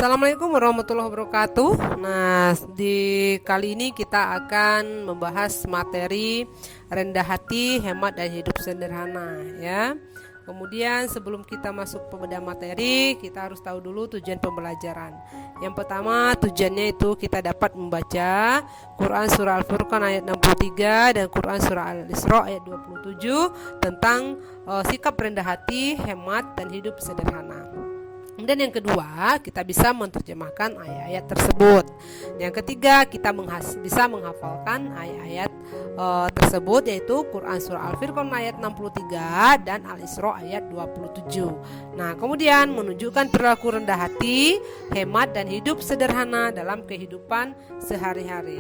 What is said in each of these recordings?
Assalamualaikum warahmatullahi wabarakatuh. Nah, di kali ini kita akan membahas materi rendah hati, hemat dan hidup sederhana ya. Kemudian sebelum kita masuk pada materi, kita harus tahu dulu tujuan pembelajaran. Yang pertama, tujuannya itu kita dapat membaca Quran surah Al-Furqan ayat 63 dan Quran surah Al-Isra ayat 27 tentang sikap rendah hati, hemat dan hidup sederhana. Kemudian yang kedua, kita bisa menerjemahkan ayat-ayat tersebut. Yang ketiga, kita bisa menghafalkan ayat-ayat tersebut, yaitu Quran surah Al-Furqan ayat 63 dan Al-Isra ayat 27. Nah, kemudian menunjukkan perilaku rendah hati, hemat dan hidup sederhana dalam kehidupan sehari-hari.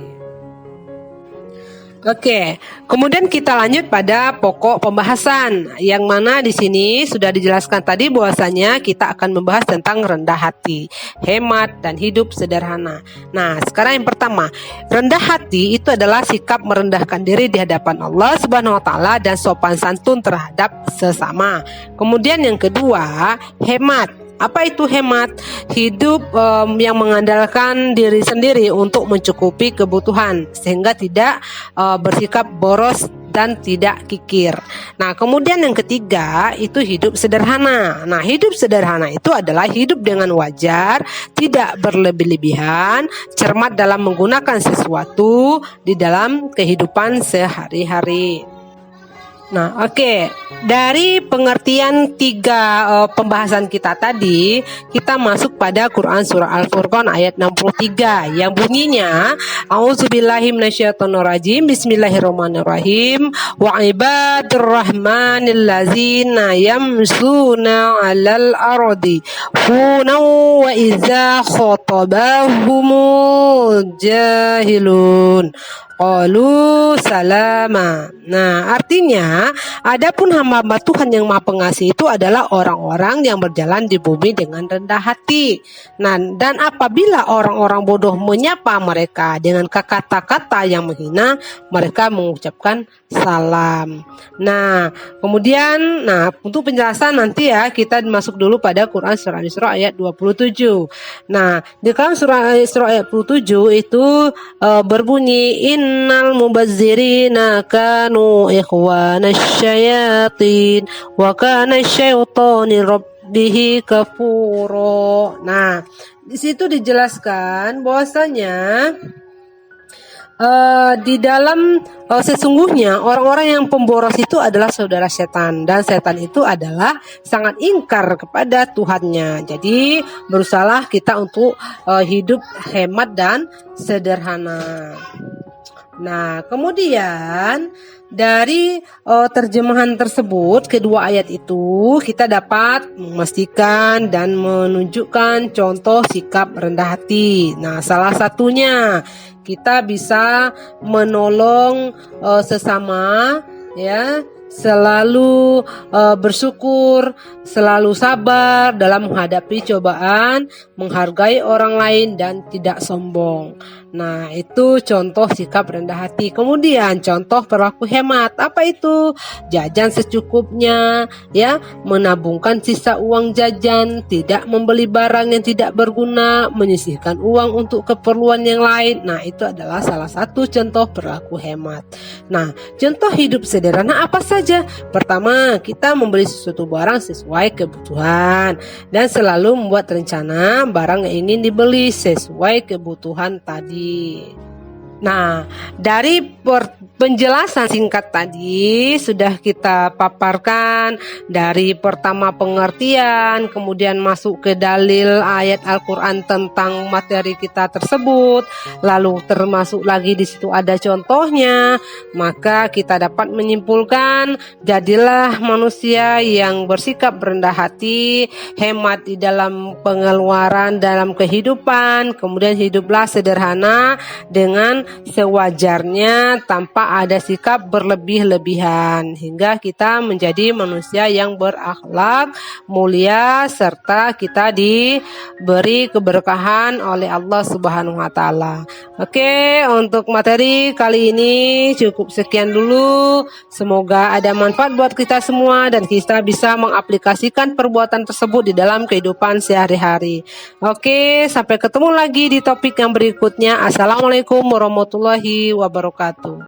Oke, kemudian kita lanjut pada pokok pembahasan, yang mana di sini sudah dijelaskan tadi bahwasanya kita akan membahas tentang rendah hati, hemat dan hidup sederhana. Nah, sekarang yang pertama, rendah hati itu adalah sikap merendahkan diri di hadapan Allah Subhanahu wa taala dan sopan santun terhadap sesama. Kemudian yang kedua, hemat. Apa itu hemat? Hidup yang mengandalkan diri sendiri untuk mencukupi kebutuhan sehingga tidak bersikap boros dan tidak kikir. Nah, kemudian yang ketiga itu hidup sederhana. Nah, hidup sederhana itu adalah hidup dengan wajar, tidak berlebih-lebihan, cermat dalam menggunakan sesuatu di dalam kehidupan sehari-hari. Nah, oke. Dari pengertian tiga pembahasan kita tadi, kita masuk pada Quran surah Al-Furqan ayat 63 yang bunyinya, A'udzubillahi minasyaitonirrajim, Bismillahirrahmanirrahim, wa ibadur rahmanil ladzina yamshuna 'alal ardi huna wa idza khatabahumul jahilun qalu salama. Nah, artinya adapun hamba Tuhan yang Maha Pengasih itu adalah orang-orang yang berjalan di bumi dengan rendah hati. Nah, dan apabila orang-orang bodoh menyapa mereka dengan kata-kata yang menghina, mereka mengucapkan salam. Nah, kemudian untuk penjelasan nanti ya, kita masuk dulu pada Quran surah Al-Isra ayat 27. Nah, di dalam surah Al-Isra ayat 27 itu berbunyi, innal mubazzirina kanu ikhwanasy syayatin wa kana syaitanu rabbihi kafura. Nah, di situ dijelaskan bahwasanya di dalam sesungguhnya orang-orang yang pemboros itu adalah saudara setan, dan setan itu adalah sangat ingkar kepada Tuhannya. Jadi berusahalah kita untuk hidup hemat dan sederhana. Nah, kemudian dari terjemahan tersebut, kedua ayat itu kita dapat memastikan dan menunjukkan contoh sikap rendah hati. Nah, salah satunya kita bisa menolong sesama ya, selalu bersyukur, selalu sabar dalam menghadapi cobaan, menghargai orang lain dan tidak sombong. Nah, itu contoh sikap rendah hati. Kemudian contoh perilaku hemat. Apa itu? Jajan secukupnya, ya, menabungkan sisa uang jajan, tidak membeli barang yang tidak berguna, menyisihkan uang untuk keperluan yang lain. Nah, itu adalah salah satu contoh perilaku hemat. Nah, contoh hidup sederhana apa saja? Pertama, kita membeli sesuatu barang sesuai kebutuhan dan selalu membuat rencana barang yang ingin dibeli sesuai kebutuhan tadi. Nah, dari penjelasan singkat tadi sudah kita paparkan dari pertama pengertian, kemudian masuk ke dalil ayat Al-Quran tentang materi kita tersebut, lalu termasuk lagi di situ ada contohnya. Maka kita dapat menyimpulkan, jadilah manusia yang bersikap rendah hati, hemat di dalam pengeluaran dalam kehidupan, kemudian hiduplah sederhana dengan sewajarnya tanpa tanpa ada sikap berlebih-lebihan, hingga kita menjadi manusia yang berakhlak mulia serta kita diberi keberkahan oleh Allah Subhanahu wa taala. Oke, untuk materi kali ini cukup sekian dulu. Semoga ada manfaat buat kita semua dan kita bisa mengaplikasikan perbuatan tersebut di dalam kehidupan sehari-hari. Oke, sampai ketemu lagi di topik yang berikutnya. Assalamualaikum warahmatullahi wabarakatuh.